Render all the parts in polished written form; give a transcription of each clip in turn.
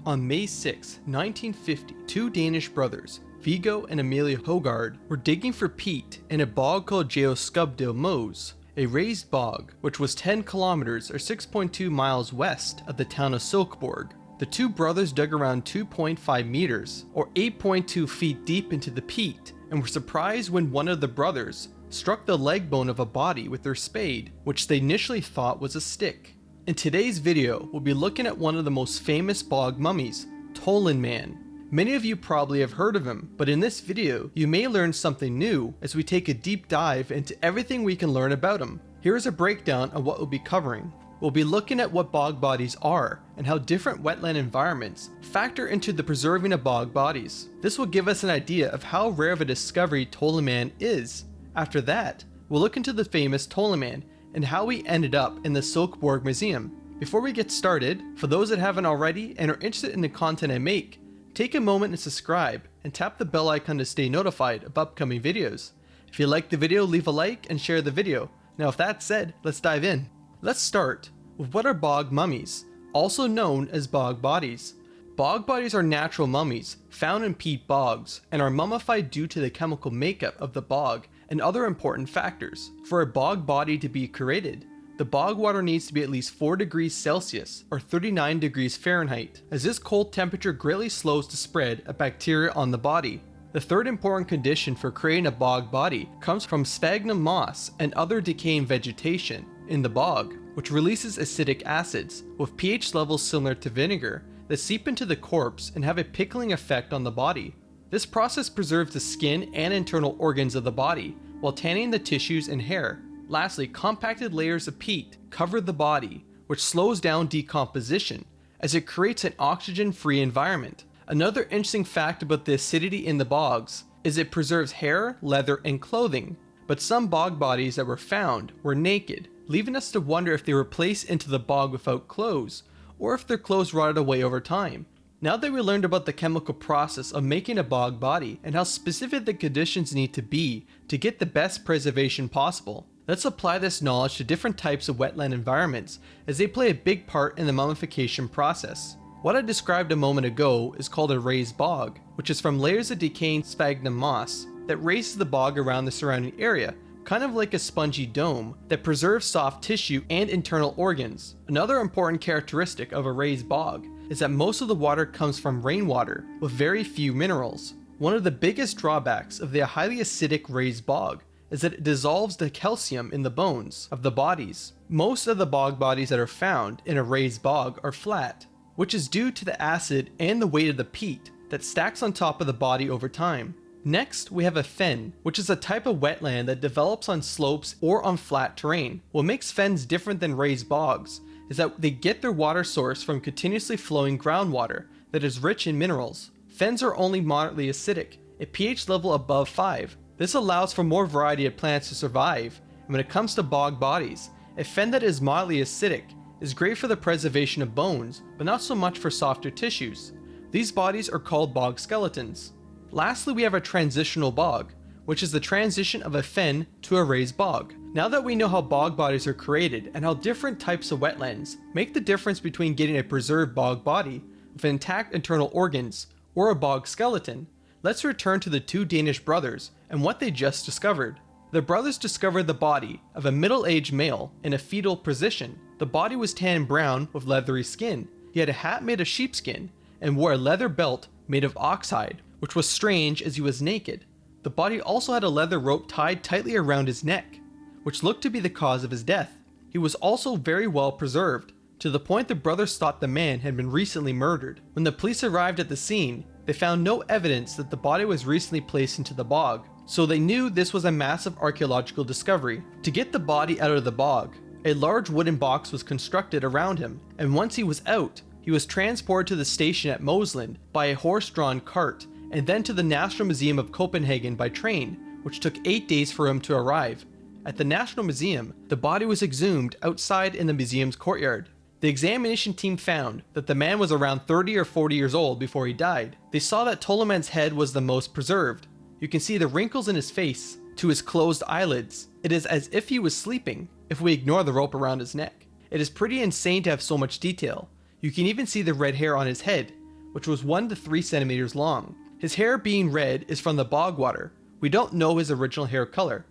On May 6, 1950, two Danish brothers, Viggo and Amelia Hogard, were digging for peat in a bog called Geoskubdil Mose, a raised bog which was 10 kilometers or 6.2 miles west of the town of Silkeborg. The two brothers dug around 2.5 meters or 8.2 feet deep into the peat and were surprised when one of the brothers struck the leg bone of a body with their spade, which they initially thought was a stick. In today's video, we'll be looking at one of the most famous bog mummies, Tollund Man. Many of you probably have heard of him, but in this video, you may learn something new as we take a deep dive into everything we can learn about him. Here is a breakdown of what we'll be covering. We'll be looking at what bog bodies are and how different wetland environments factor into the preserving of bog bodies. This will give us an idea of how rare of a discovery Tollund Man is. After that, we'll look into the famous Tollund Man and how he ended up in the Silkeborg Museum. Before we get started, for those that haven't already and are interested in the content I make, take a moment and subscribe and tap the bell icon to stay notified of upcoming videos. If you like the video, leave a like and share the video. Now with that said, let's dive in. Let's start with what are bog mummies, also known as bog bodies. Bog bodies are natural mummies found in peat bogs and are mummified due to the chemical makeup of the bog and other important factors. For a bog body to be created, the bog water needs to be at least 4 degrees Celsius or 39 degrees Fahrenheit, as this cold temperature greatly slows the spread of bacteria on the body. The third important condition for creating a bog body comes from sphagnum moss and other decaying vegetation in the bog, which releases acidic acids with pH levels similar to vinegar that seep into the corpse and have a pickling effect on the body. This process preserves the skin and internal organs of the body while tanning the tissues and hair. Lastly, compacted layers of peat cover the body, which slows down decomposition as it creates an oxygen-free environment. Another interesting fact about the acidity in the bogs is it preserves hair, leather, and clothing, but some bog bodies that were found were naked, leaving us to wonder if they were placed into the bog without clothes, or if their clothes rotted away over time. Now that we learned about the chemical process of making a bog body and how specific the conditions need to be to get the best preservation possible, let's apply this knowledge to different types of wetland environments as they play a big part in the mummification process. What I described a moment ago is called a raised bog, which is from layers of decaying sphagnum moss that raises the bog around the surrounding area, kind of like a spongy dome that preserves soft tissue and internal organs. Another important characteristic of a raised bog is that most of the water comes from rainwater with very few minerals. One of the biggest drawbacks of the highly acidic raised bog is that it dissolves the calcium in the bones of the bodies. Most of the bog bodies that are found in a raised bog are flat, which is due to the acid and the weight of the peat that stacks on top of the body over time. Next, we have a fen, which is a type of wetland that develops on slopes or on flat terrain. What makes fens different than raised bogs is that they get their water source from continuously flowing groundwater that is rich in minerals. Fens are only moderately acidic, a pH level above 5. This allows for more variety of plants to survive, and when it comes to bog bodies, a fen that is mildly acidic is great for the preservation of bones, but not so much for softer tissues. These bodies are called bog skeletons. Lastly, we have a transitional bog, which is the transition of a fen to a raised bog. Now that we know how bog bodies are created and how different types of wetlands make the difference between getting a preserved bog body with intact internal organs or a bog skeleton, let's return to the two Danish brothers and what they just discovered. The brothers discovered the body of a middle-aged male in a fetal position. The body was tan brown with leathery skin. He had a hat made of sheepskin and wore a leather belt made of oxhide, which was strange as he was naked. The body also had a leather rope tied tightly around his neck, which looked to be the cause of his death. He was also very well preserved, to the point the brothers thought the man had been recently murdered. When the police arrived at the scene, they found no evidence that the body was recently placed into the bog, so they knew this was a massive archaeological discovery. To get the body out of the bog, a large wooden box was constructed around him, and once he was out, he was transported to the station at Moseland by a horse-drawn cart, and then to the National Museum of Copenhagen by train, which took 8 days for him to arrive. At the National Museum, the body was exhumed outside in the museum's courtyard. The examination team found that the man was around 30 or 40 years old before he died. They saw that Tollund Man's head was the most preserved. You can see the wrinkles in his face to his closed eyelids. It is as if he was sleeping, if we ignore the rope around his neck. It is pretty insane to have so much detail. You can even see the red hair on his head, which was 1 to 3 centimeters long. His hair being red is from the bog water. We don't know his original hair color.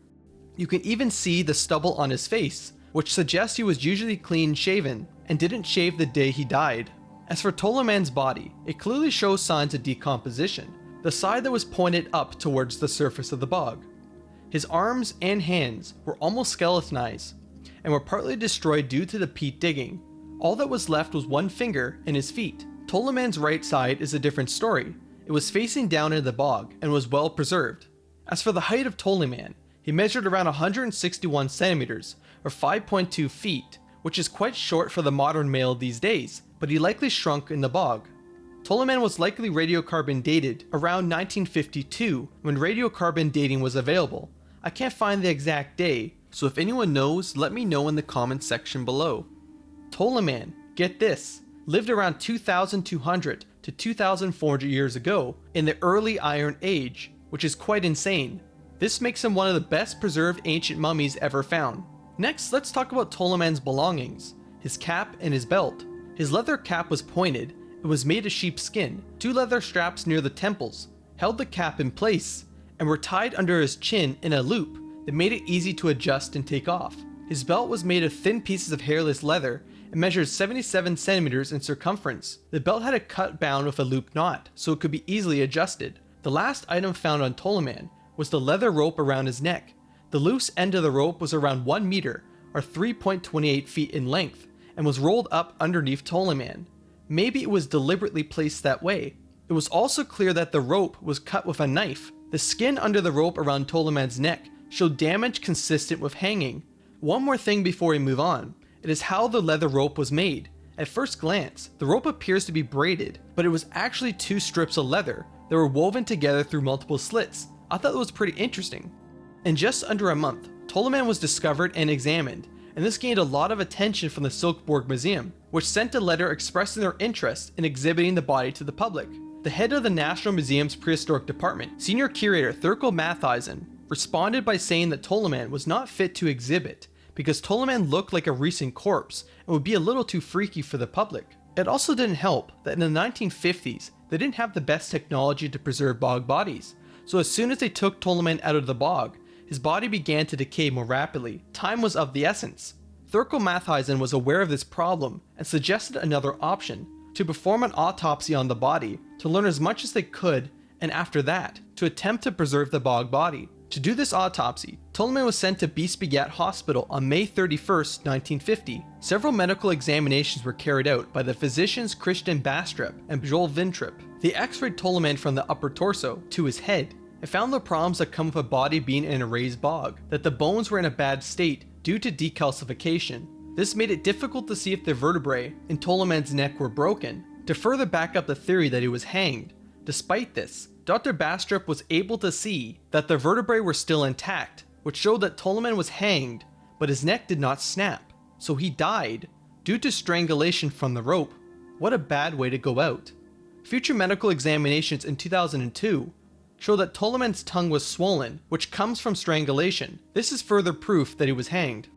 You can even see the stubble on his face, which suggests he was usually clean shaven and didn't shave the day he died. As for Tollund Man's body, it clearly shows signs of decomposition, the side that was pointed up towards the surface of the bog. His arms and hands were almost skeletonized and were partly destroyed due to the peat digging. All that was left was one finger and his feet. Tollund Man's right side is a different story. It was facing down into the bog and was well preserved. As for the height of Tollund Man, he measured around 161 centimeters or 5.2 feet, which is quite short for the modern male these days, but he likely shrunk in the bog. Tollund Man was likely radiocarbon dated around 1952 when radiocarbon dating was available. I can't find the exact day, so if anyone knows, let me know in the comments section below. Tollund Man, get this, lived around 2,200 to 2,400 years ago in the early Iron Age, which is quite insane. This makes him one of the best preserved ancient mummies ever found. Next, let's talk about Tollund Man's belongings, his cap and his belt. His leather cap was pointed. It was made of sheepskin. 2 leather straps near the temples held the cap in place and were tied under his chin in a loop that made it easy to adjust and take off. His belt was made of thin pieces of hairless leather and measured 77 centimeters in circumference. The belt had a cut bound with a loop knot, so it could be easily adjusted. The last item found on Tollund Man was the leather rope around his neck. The loose end of the rope was around 1 meter, or 3.28 feet in length, and was rolled up underneath Tollund Man. Maybe it was deliberately placed that way. It was also clear that the rope was cut with a knife. The skin under the rope around Tollund Man's neck showed damage consistent with hanging. One more thing before we move on. It is how the leather rope was made. At first glance, the rope appears to be braided, but it was actually 2 strips of leather that were woven together through multiple slits. I thought that was pretty interesting. In just under a month, Tollund Man was discovered and examined, and this gained a lot of attention from the Silkeborg Museum, which sent a letter expressing their interest in exhibiting the body to the public. The head of the National Museum's Prehistoric Department, Senior Curator Thurkel Mathisen, responded by saying that Tollund Man was not fit to exhibit because Tollund Man looked like a recent corpse and would be a little too freaky for the public. It also didn't help that in the 1950s, they didn't have the best technology to preserve bog bodies, so as soon as they took Tollund Man out of the bog, his body began to decay more rapidly. Time was of the essence. Thurkel Mathisen was aware of this problem and suggested another option, to perform an autopsy on the body to learn as much as they could, and after that, to attempt to preserve the bog body. To do this autopsy, Tollund Man was sent to Bispebjerg Hospital on May 31st, 1950. Several medical examinations were carried out by the physicians Christian Bastrup and Joel Vintrip. They x-rayed Tollund Man from the upper torso to his head and found the problems that come with a body being in a raised bog, that the bones were in a bad state due to decalcification. This made it difficult to see if the vertebrae in Tollund Man's neck were broken, to further back up the theory that he was hanged. Despite this, Dr. Bastrup was able to see that the vertebrae were still intact, which showed that Tollund Man was hanged, but his neck did not snap, so he died due to strangulation from the rope. What a bad way to go out. Future medical examinations in 2002 show that Tollund Man's tongue was swollen, which comes from strangulation. This is further proof that he was hanged.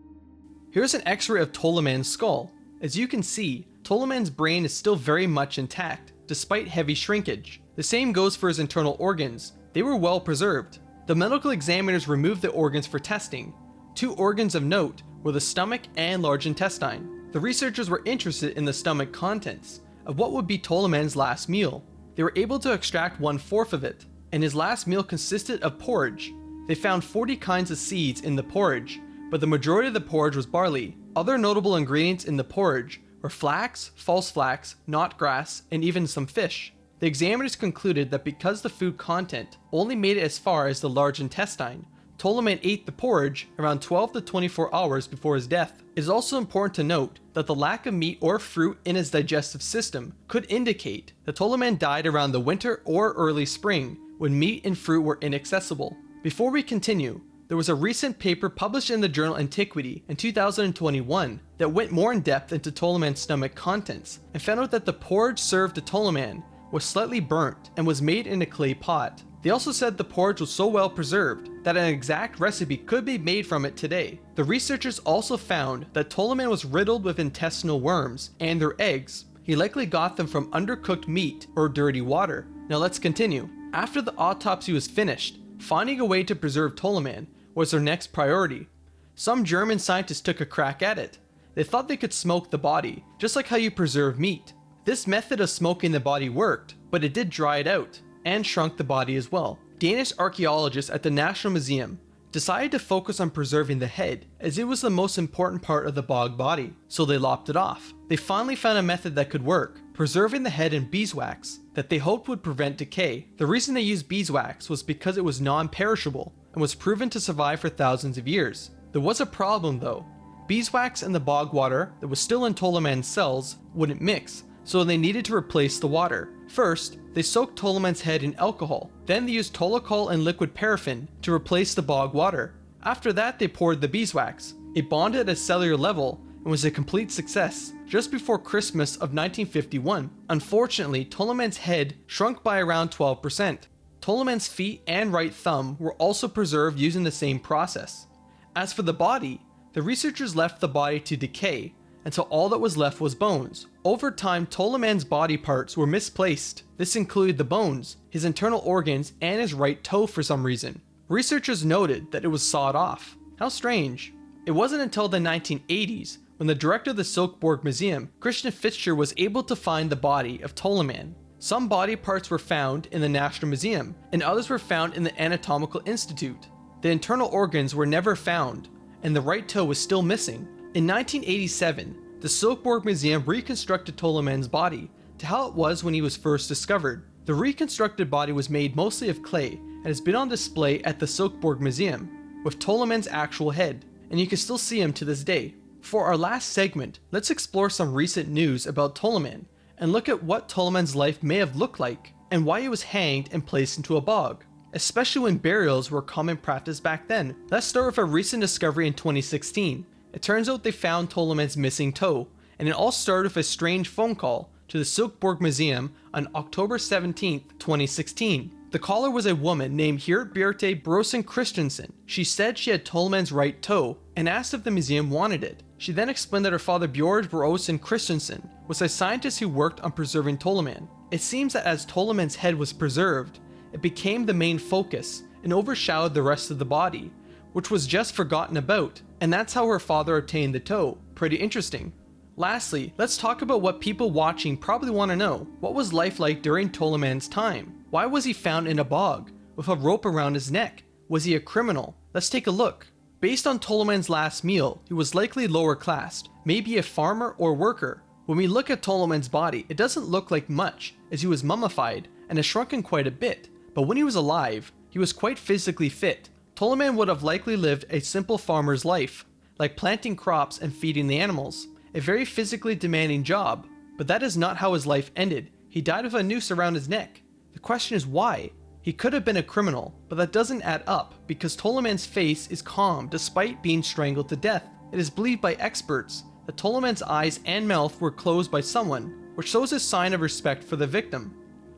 Here's an x-ray of Tollund Man's skull. As you can see, Tollund Man's brain is still very much intact, despite heavy shrinkage. The same goes for his internal organs. They were well preserved. The medical examiners removed the organs for testing. 2 organs of note were the stomach and large intestine. The researchers were interested in the stomach contents of what would be Tollund Man's last meal. They were able to extract 1/4 of it, and his last meal consisted of porridge. They found 40 kinds of seeds in the porridge, but the majority of the porridge was barley. Other notable ingredients in the porridge were flax, false flax, knot grass, and even some fish. The examiners concluded that because the food content only made it as far as the large intestine, Tollund Man ate the porridge around 12 to 24 hours before his death. It is also important to note that the lack of meat or fruit in his digestive system could indicate that Tollund Man died around the winter or early spring, when meat and fruit were inaccessible. Before we continue, there was a recent paper published in the journal Antiquity in 2021 that went more in depth into Tollund Man's stomach contents and found out that the porridge served to Tollund Man was slightly burnt and was made in a clay pot. They also said the porridge was so well preserved that an exact recipe could be made from it today. The researchers also found that Tollund Man was riddled with intestinal worms and their eggs, He likely got them from undercooked meat or dirty water. Now let's continue. After the autopsy was finished, finding a way to preserve Tollund Man was their next priority. Some German scientists took a crack at it. They thought they could smoke the body, just like how you preserve meat. This method of smoking the body worked, but it did dry it out, and shrunk the body as well. Danish archaeologists at the National Museum decided to focus on preserving the head, as it was the most important part of the bog body, so they lopped it off. They finally found a method that could work, preserving the head in beeswax that they hoped would prevent decay. The reason they used beeswax was because it was non-perishable and was proven to survive for thousands of years. There was a problem though. Beeswax and the bog water that was still in Tollund Man's cells wouldn't mix, so they needed to replace the water. First, they soaked Tollund Man's head in alcohol, then they used tolacol and liquid paraffin to replace the bog water. After that, they poured the beeswax. It bonded at a cellular level and was a complete success. Just before Christmas of 1951, unfortunately, Tollund Man's head shrunk by around 12%. Tollund Man's feet and right thumb were also preserved using the same process. As for the body, the researchers left the body to decay until all that was left was bones. Over time, Tollund Man's body parts were misplaced. This included the bones, his internal organs, and his right toe for some reason. Researchers noted that it was sawed off. How strange. It wasn't until the 1980s when the director of the Silkeborg Museum, Christian Fichter, was able to find the body of Tollund Man. Some body parts were found in the National Museum, and others were found in the Anatomical Institute. The internal organs were never found, and the right toe was still missing. In 1987, the Silkeborg Museum reconstructed Tollund Man's body to how it was when he was first discovered. The reconstructed body was made mostly of clay and has been on display at the Silkeborg Museum with Tollund Man's actual head, and you can still see him to this day. For our last segment, let's explore some recent news about Tollund Man and look at what Tollund Man's life may have looked like and why he was hanged and placed into a bog, especially when burials were common practice back then. Let's start with a recent discovery in 2016. It turns out they found Tollund Man's missing toe, and it all started with a strange phone call to the Silkeborg Museum on October 17, 2016. The caller was a woman named Geert Beerte Brosen Christensen. She said she had Tollund Man's right toe and asked if the museum wanted it. She then explained that her father Bjorg Brosen Christensen was a scientist who worked on preserving Tollund Man. It seems that as Tollund Man's head was preserved, it became the main focus and overshadowed the rest of the body, which was just forgotten about, and that's how her father obtained the toe. Pretty interesting. Lastly, let's talk about what people watching probably want to know. What was life like during Tollund Man's time? Why was he found in a bog with a rope around his neck? Was he a criminal? Let's take a look. Based on Tollund Man's last meal, he was likely lower class, maybe a farmer or worker. When we look at Tollund Man's body, it doesn't look like much, as he was mummified and has shrunken quite a bit, but when he was alive, he was quite physically fit. Tollund Man would have likely lived a simple farmer's life, like planting crops and feeding the animals, a very physically demanding job, but that is not how his life ended. He died with a noose around his neck. The question is why? He could have been a criminal, but that doesn't add up because Tollund Man's face is calm despite being strangled to death. It is believed by experts that Tollund Man's eyes and mouth were closed by someone, which shows a sign of respect for the victim.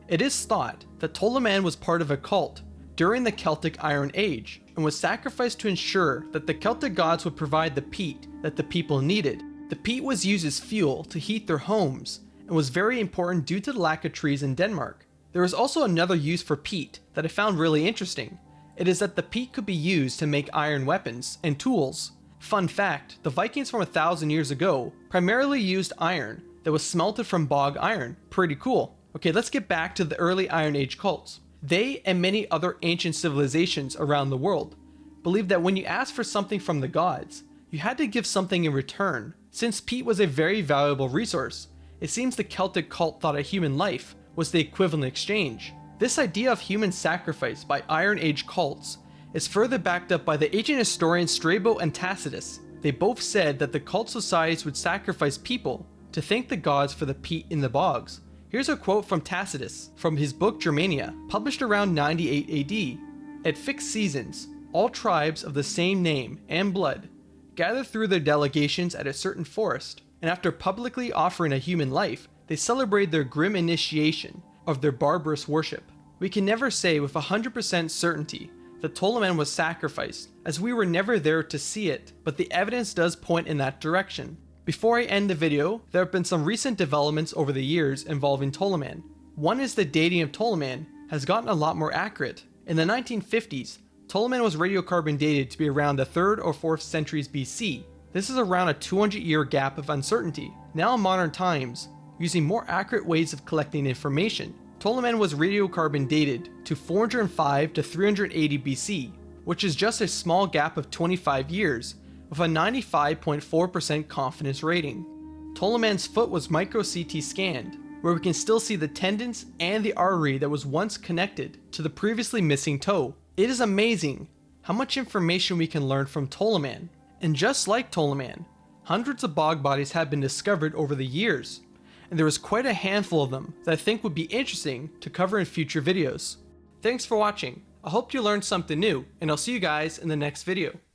It is thought that Tollund Man was part of a cult during the Celtic Iron Age and was sacrificed to ensure that the Celtic gods would provide the peat that the people needed. The peat was used as fuel to heat their homes and was very important due to the lack of trees in Denmark. There is also another use for peat that I found really interesting. It is that the peat could be used to make iron weapons and tools. Fun fact, the Vikings from 1,000 years ago primarily used iron that was smelted from bog iron. Pretty cool. Okay, let's get back to the early Iron Age cults. They and many other ancient civilizations around the world believed that when you asked for something from the gods, you had to give something in return. Since peat was a very valuable resource, it seems the Celtic cult thought a human life was the equivalent exchange. This idea of human sacrifice by Iron Age cults is further backed up by the ancient historians Strabo and Tacitus. They both said that the cult societies would sacrifice people to thank the gods for the peat in the bogs. Here's a quote from Tacitus from his book Germania, published around 98 AD. At fixed seasons, all tribes of the same name and blood gather through their delegations at a certain forest, and after publicly offering a human life, they celebrate their grim initiation of their barbarous worship. We can never say with 100% certainty that Tollund Man was sacrificed, as we were never there to see it, but the evidence does point in that direction. Before I end the video, there have been some recent developments over the years involving Tollund Man. One is the dating of Tollund Man has gotten a lot more accurate. In the 1950s, Tollund Man was radiocarbon dated to be around the 3rd or 4th centuries BC. This is around a 200-year gap of uncertainty. Now in modern times, using more accurate ways of collecting information, Tollund Man was radiocarbon dated to 405 to 380 BC, which is just a small gap of 25 years, with a 95.4% confidence rating. Tollund Man's foot was micro-CT scanned, where we can still see the tendons and the artery that was once connected to the previously missing toe. It is amazing how much information we can learn from Tollund Man. And just like Tollund Man, hundreds of bog bodies have been discovered over the years, and there is quite a handful of them that I think would be interesting to cover in future videos. Thanks for watching. I hope you learned something new, and I'll see you guys in the next video.